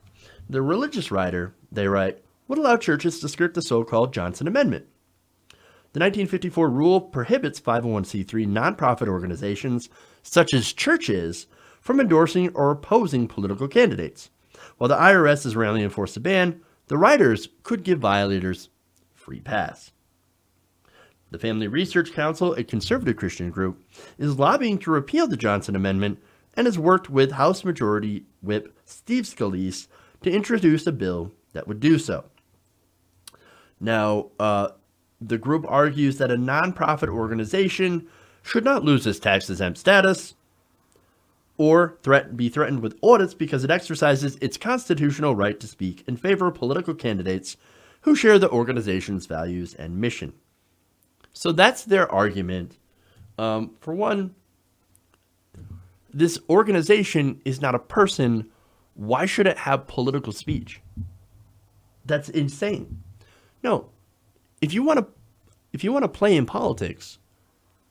The religious rider, they write, would allow churches to skirt the so-called Johnson Amendment. The 1954 rule prohibits 501c3 nonprofit organizations, such as churches, from endorsing or opposing political candidates. While the IRS has rarely enforced the ban, the riders could give violators free pass. The Family Research Council, a conservative Christian group, is lobbying to repeal the Johnson Amendment and has worked with House Majority Whip Steve Scalise to introduce a bill that would do so. Now, the group argues that a nonprofit organization should not lose its tax-exempt status or be threatened with audits because it exercises its constitutional right to speak in favor of political candidates who share the organization's values and mission. So that's their argument. For one, this organization is not a person Why should it have political speech? That's insane. No, if you want to play in politics,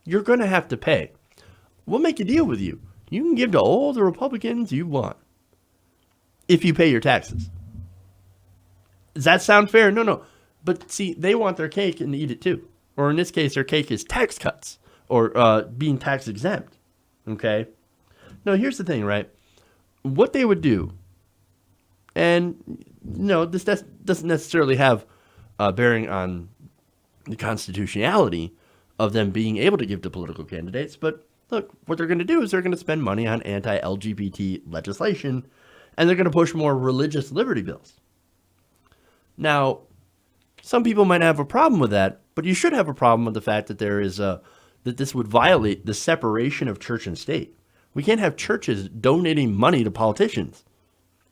you're going to have to pay. We'll make a deal with you. You can give to all the Republicans you want if you pay your taxes. Does that sound fair? No. But see, they want their cake and eat it too. Or in this case, their cake is tax cuts or being tax exempt. Okay? Now, here's the thing, right? What they would do, and this doesn't necessarily have bearing on the constitutionality of them being able to give to political candidates, but look, what they're going to do is they're going to spend money on anti-LGBT legislation, and they're going to push more religious liberty bills. Now, some people might have a problem with that, but you should have a problem with the fact that that this would violate the separation of church and state. We can't have churches donating money to politicians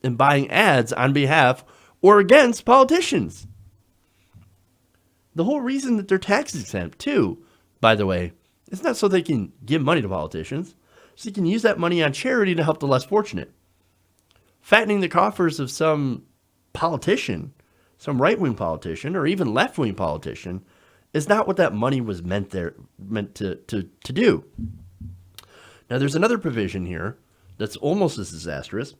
and buying ads on behalf or against politicians. The whole reason that they're tax exempt, too, by the way, is not so they can give money to politicians, so they can use that money on charity to help the less fortunate. Fattening the coffers of some politician, some right-wing politician, or even left-wing politician, is not what that money was meant to do. Now, there's another provision here that's almost as disastrous.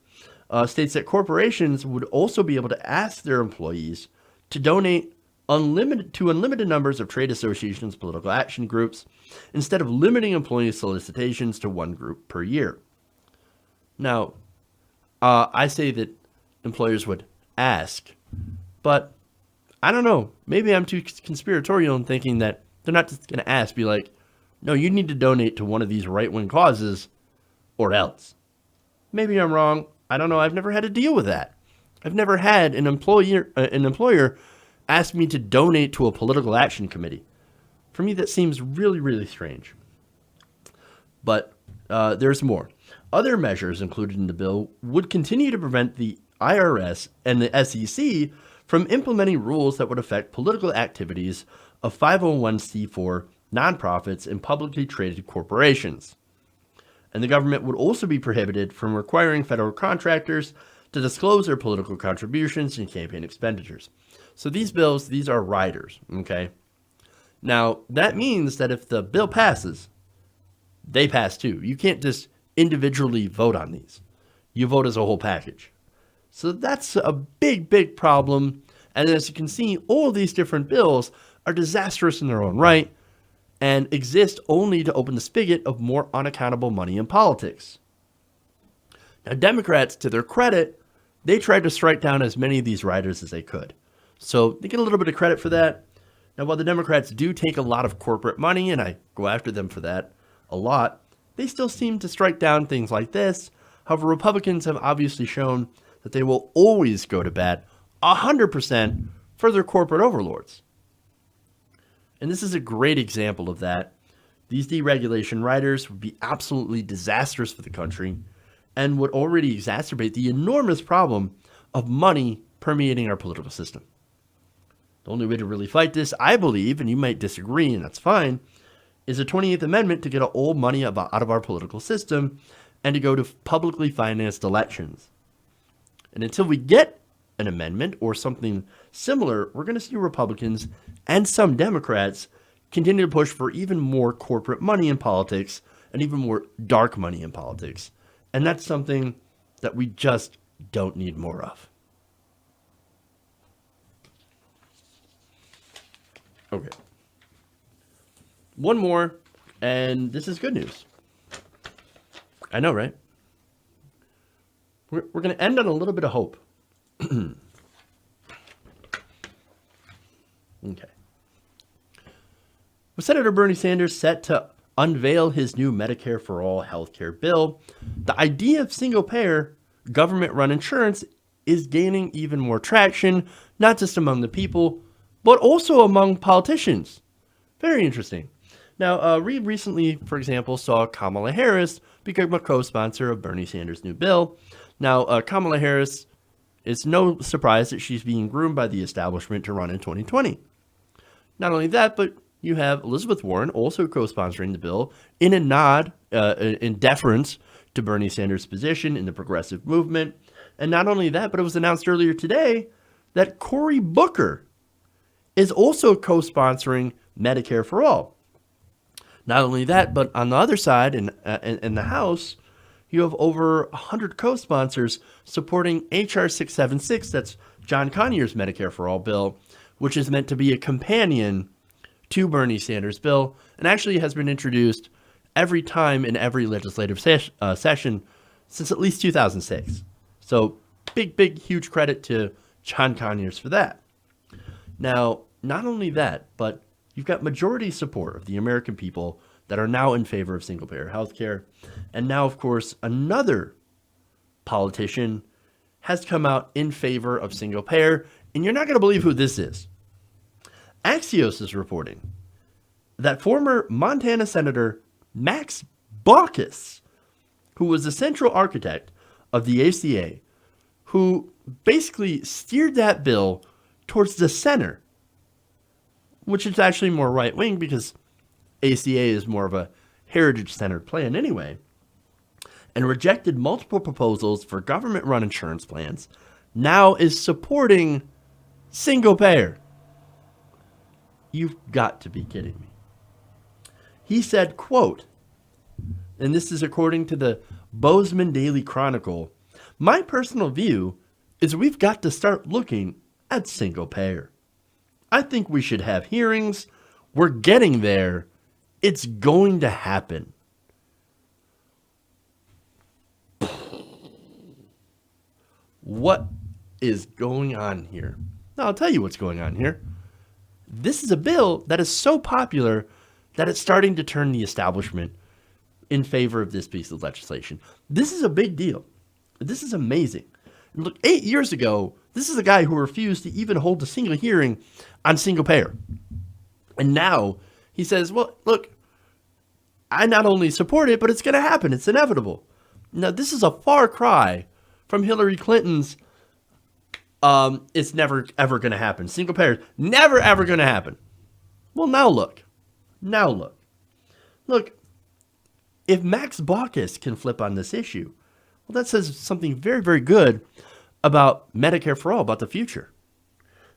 States that corporations would also be able to ask their employees to donate unlimited numbers of trade associations, political action groups, instead of limiting employee solicitations to one group per year. Now, I say that employers would ask, but I don't know. Maybe I'm too conspiratorial in thinking that they're not just going to ask, be like, no, you need to donate to one of these right-wing causes or else. Maybe I'm wrong. I don't know. I've never had to deal with that. I've never had an employer ask me to donate to a political action committee. For me, that seems really, really strange. But there's more. Other measures included in the bill would continue to prevent the IRS and the SEC from implementing rules that would affect political activities of 501c4 nonprofits and publicly traded corporations. And the government would also be prohibited from requiring federal contractors to disclose their political contributions and campaign expenditures. So these bills, these are riders, okay? Now, that means that if the bill passes, they pass too. You can't just individually vote on these. You vote as a whole package. So that's a big, big problem. And as you can see, all of these different bills are disastrous in their own right and exist only to open the spigot of more unaccountable money in politics. Now, Democrats, to their credit, they tried to strike down as many of these riders as they could. So they get a little bit of credit for that. Now, while the Democrats do take a lot of corporate money, and I go after them for that a lot, they still seem to strike down things like this. However, Republicans have obviously shown that they will always go to bat 100% for their corporate overlords. And this is a great example of that. These deregulation riders would be absolutely disastrous for the country and would already exacerbate the enormous problem of money permeating our political system. The only way to really fight this, I believe, and you might disagree, and that's fine, is the 28th Amendment to get all money out of our political system and to go to publicly financed elections. And until we get an amendment or something similar, we're going to see Republicans and some Democrats continue to push for even more corporate money in politics and even more dark money in politics. And that's something that we just don't need more of. Okay. One more, and this is good news. I know, right? We're going to end on a little bit of hope. Okay. With Senator Bernie Sanders set to unveil his new Medicare for All healthcare bill, the idea of single-payer, government-run insurance is gaining even more traction, not just among the people, but also among politicians. Very interesting. Now, we recently, for example, saw Kamala Harris become a co-sponsor of Bernie Sanders' new bill. Now, Kamala Harris, it's no surprise that she's being groomed by the establishment to run in 2020. Not only that, but you have Elizabeth Warren also co-sponsoring the bill in a nod, in deference to Bernie Sanders' position in the progressive movement. And not only that, but it was announced earlier today that Cory Booker is also co-sponsoring Medicare for All. Not only that, but on the other side, in the House, you have over 100 co-sponsors supporting H.R. 676. That's John Conyers' Medicare for All bill, which is meant to be a companion to Bernie Sanders' bill, and actually has been introduced every time in every legislative session since at least 2006. So big, huge credit to John Conyers for that. Now, not only that, but you've got majority support of the American people that are now in favor of single-payer health care. And now, of course, another politician has come out in favor of single-payer, and you're not going to believe who this is. Axios is reporting that former Montana Senator Max Baucus, who was the central architect of the ACA, who basically steered that bill towards the center, which is actually more right-wing because ACA is more of a heritage-centered plan anyway, and rejected multiple proposals for government-run insurance plans, now is supporting single-payer. You've got to be kidding me. He said, quote, and this is according to the Bozeman Daily Chronicle, "My personal view is we've got to start looking at single-payer. I think we should have hearings. We're getting there. It's going to happen." What is going on here? Now, I'll tell you what's going on here. This is a bill that is so popular that it's starting to turn the establishment in favor of this piece of legislation. This is a big deal. This is amazing. And look, 8 years ago, this is a guy who refused to even hold a single hearing on single payer. And now he says, well, look, I not only support it, but it's going to happen. It's inevitable. Now, this is a far cry from Hillary Clinton's it's never, ever going to happen. Single payer, never, ever going to happen. Well, now look. Look, if Max Baucus can flip on this issue, well, that says something very, very good about Medicare for All, about the future.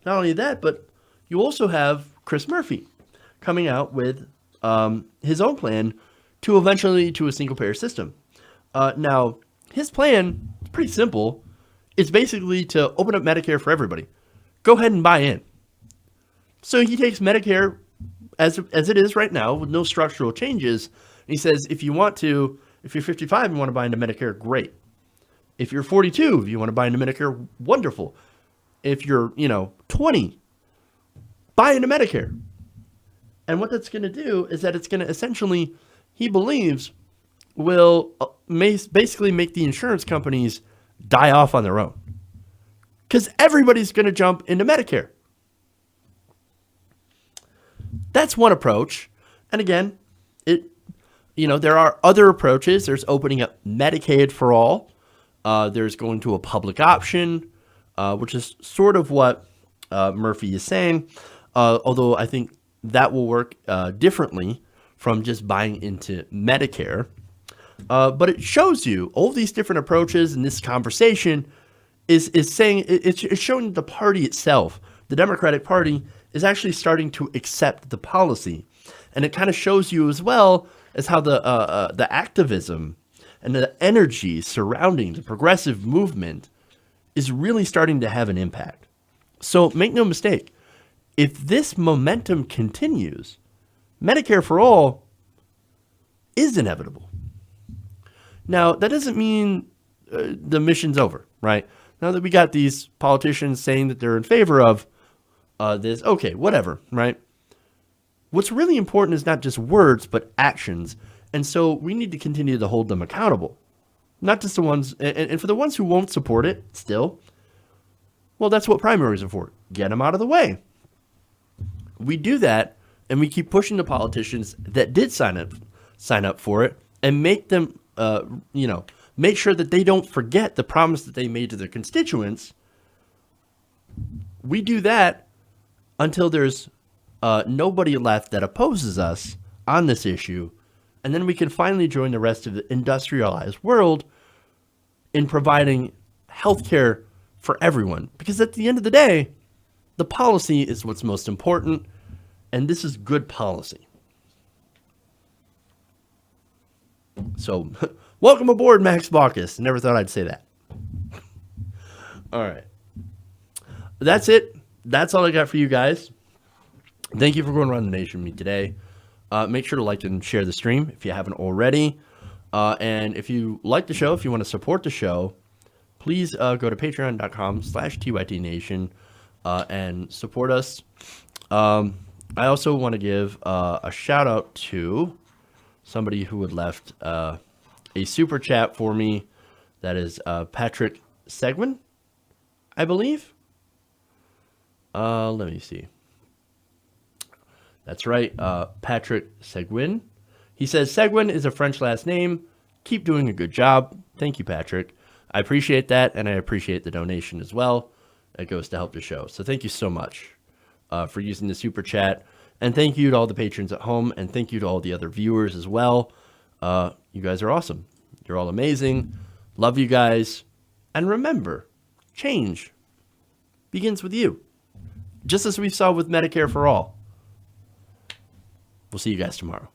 Not only that, but you also have Chris Murphy coming out with his own plan to eventually to a single-payer system. Now, his plan is pretty simple. It's basically to open up Medicare for everybody. Go ahead and buy in. So he takes Medicare as it is right now with no structural changes. And he says, if you're 55 and want to buy into Medicare, great. If you're 42, if you want to buy into Medicare, wonderful. If you're, 20, buy into Medicare. And what that's going to do is that it's going to essentially, he believes, will basically make the insurance companies die off on their own. Because everybody's going to jump into Medicare. That's one approach. And again, there are other approaches. There's opening up Medicaid for all. There's going to a public option, which is sort of what Murphy is saying. Although I think that will work differently from just buying into Medicare. But it shows you all these different approaches, and this conversation is saying it's showing the party itself, the Democratic Party, is actually starting to accept the policy, and it kind of shows you as well as how the activism and the energy surrounding the progressive movement is really starting to have an impact. So make no mistake, if this momentum continues, Medicare for All is inevitable. Now, that doesn't mean the mission's over, right? Now that we got these politicians saying that they're in favor of this, okay, whatever, right? What's really important is not just words, but actions. And so we need to continue to hold them accountable. Not just the ones, and for the ones who won't support it still, well, that's what primaries are for. Get them out of the way. We do that, and we keep pushing the politicians that did sign up for it, and make them make sure that they don't forget the promise that they made to their constituents. We do that until there's nobody left that opposes us on this issue, and then we can finally join the rest of the industrialized world in providing healthcare for everyone. Because at the end of the day, the policy is what's most important, and this is good policy. So, welcome aboard, Max Baucus. Never thought I'd say that. All right. That's it. That's all I got for you guys. Thank you for going around the nation with me today. Make sure to like and share the stream if you haven't already. And if you like the show, if you want to support the show, please go to patreon.com/TYTNation and support us. I also want to give a shout out to somebody who had left a super chat for me. That is Patrick Seguin, I believe. Let me see. That's right, Patrick Seguin. He says, Seguin is a French last name. Keep doing a good job. Thank you, Patrick. I appreciate that, and I appreciate the donation as well. That goes to help the show. So thank you so much for using the super chat. And thank you to all the patrons at home, and thank you to all the other viewers as well. You guys are awesome. You're all amazing. Love you guys. And remember, change begins with you. Just as we saw with Medicare for All. We'll see you guys tomorrow.